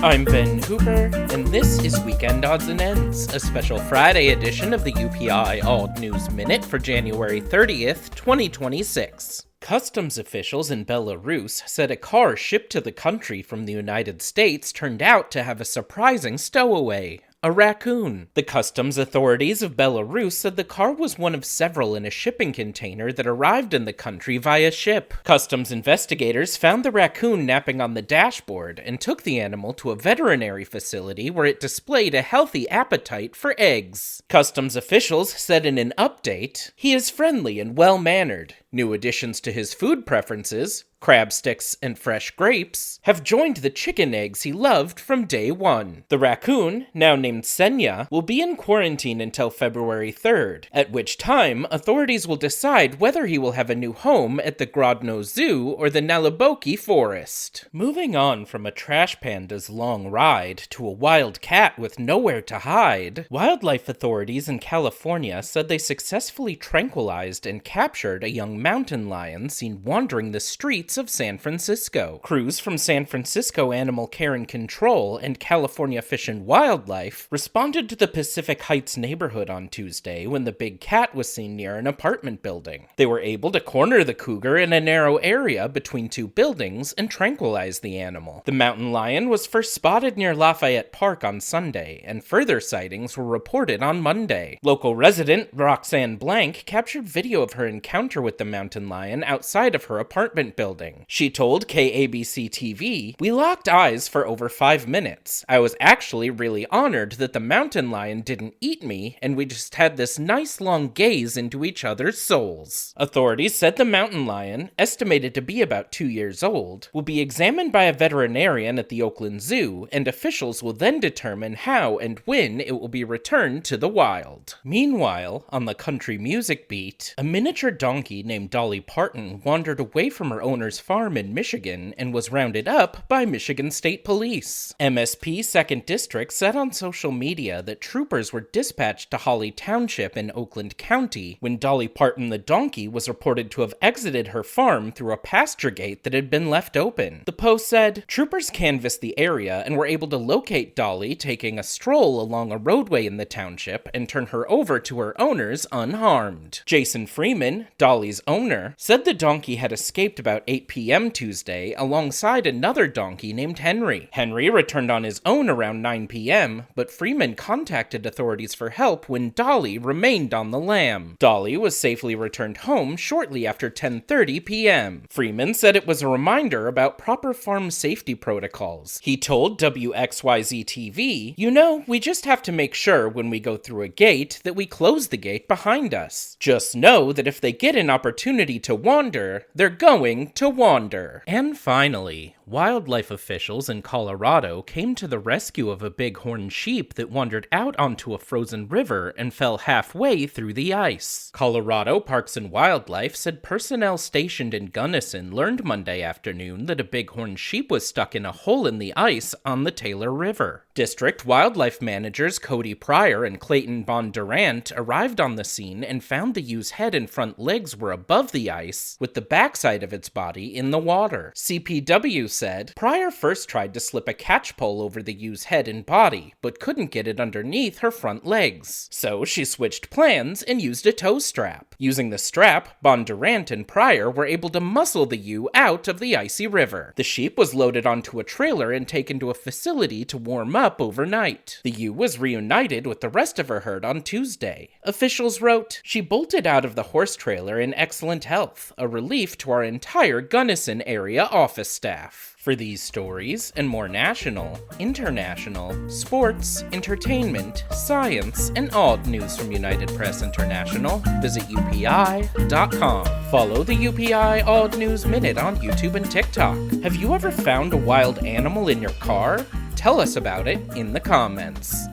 I'm Ben Hooper, and this is Weekend Odds and Ends, a special Friday edition of the UPI Odd News Minute for January 30th, 2026. Customs officials in Belarus said a car shipped to the country from the United States turned out to have a surprising stowaway. A raccoon. The customs authorities of Belarus said the car was one of several in a shipping container that arrived in the country via ship. Customs investigators found the raccoon napping on the dashboard and took the animal to a veterinary facility where it displayed a healthy appetite for eggs. Customs officials said in an update, "He is friendly and well-mannered. New additions to his food preferences, crab sticks and fresh grapes, have joined the chicken eggs he loved from day one." The raccoon, now named Senya, will be in quarantine until February 3rd, at which time authorities will decide whether he will have a new home at the Grodno Zoo or the Naliboki Forest. Moving on from a trash panda's long ride to a wild cat with nowhere to hide, wildlife authorities in California said they successfully tranquilized and captured a young mountain lion seen wandering the streets of San Francisco. Crews from San Francisco Animal Care and Control and California Fish and Wildlife responded to the Pacific Heights neighborhood on Tuesday when the big cat was seen near an apartment building. They were able to corner the cougar in a narrow area between two buildings and tranquilize the animal. The mountain lion was first spotted near Lafayette Park on Sunday, and further sightings were reported on Monday. Local resident Roxanne Blank captured video of her encounter with the mountain lion outside of her apartment building. She told KABC-TV, "We locked eyes for over 5 minutes. I was actually really honored that the mountain lion didn't eat me, and we just had this nice long gaze into each other's souls." Authorities said the mountain lion, estimated to be about 2 years old, will be examined by a veterinarian at the Oakland Zoo, and officials will then determine how and when it will be returned to the wild. Meanwhile, on the country music beat, a miniature donkey named Dolly Parton wandered away from her owner's farm in Michigan and was rounded up by Michigan State Police. MSP 2nd District said on social media that troopers were dispatched to Holly Township in Oakland County when Dolly Parton the donkey was reported to have exited her farm through a pasture gate that had been left open. The post said, "Troopers canvassed the area and were able to locate Dolly taking a stroll along a roadway in the township and turn her over to her owners unharmed." Jason Freeman, Dolly's owner, said the donkey had escaped about 8 p.m. Tuesday alongside another donkey named Henry. Henry returned on his own around 9 p.m., but Freeman contacted authorities for help when Dolly remained on the lam. Dolly was safely returned home shortly after 10:30 p.m. Freeman said it was a reminder about proper farm safety protocols. He told WXYZ-TV, "You know, we just have to make sure when we go through a gate that we close the gate behind us. Just know that if they get an opportunity to wander, they're going to wander." And finally, wildlife officials in Colorado came to the rescue of a bighorn sheep that wandered out onto a frozen river and fell halfway through the ice. Colorado Parks and Wildlife said personnel stationed in Gunnison learned Monday afternoon that a bighorn sheep was stuck in a hole in the ice on the Taylor River. District wildlife managers Cody Pryor and Clayton Bondurant arrived on the scene and found the ewe's head and front legs were above the ice, with the backside of its body in the water. CPW said Pryor first tried to slip a catch pole over the ewe's head and body, but couldn't get it underneath her front legs. So she switched plans and used a tow strap. Using the strap, Bondurant and Pryor were able to muscle the ewe out of the icy river. The sheep was loaded onto a trailer and taken to a facility to warm up overnight. The ewe was reunited with the rest of her herd on Tuesday. Officials wrote, "She bolted out of the horse trailer in excellent health, a relief to our entire Gunnison area office staff." For these stories and more national, international, sports, entertainment, science, and odd news from United Press International, visit UPI.com. Follow the UPI Odd News Minute on YouTube and TikTok. Have you ever found a wild animal in your car? Tell us about it in the comments.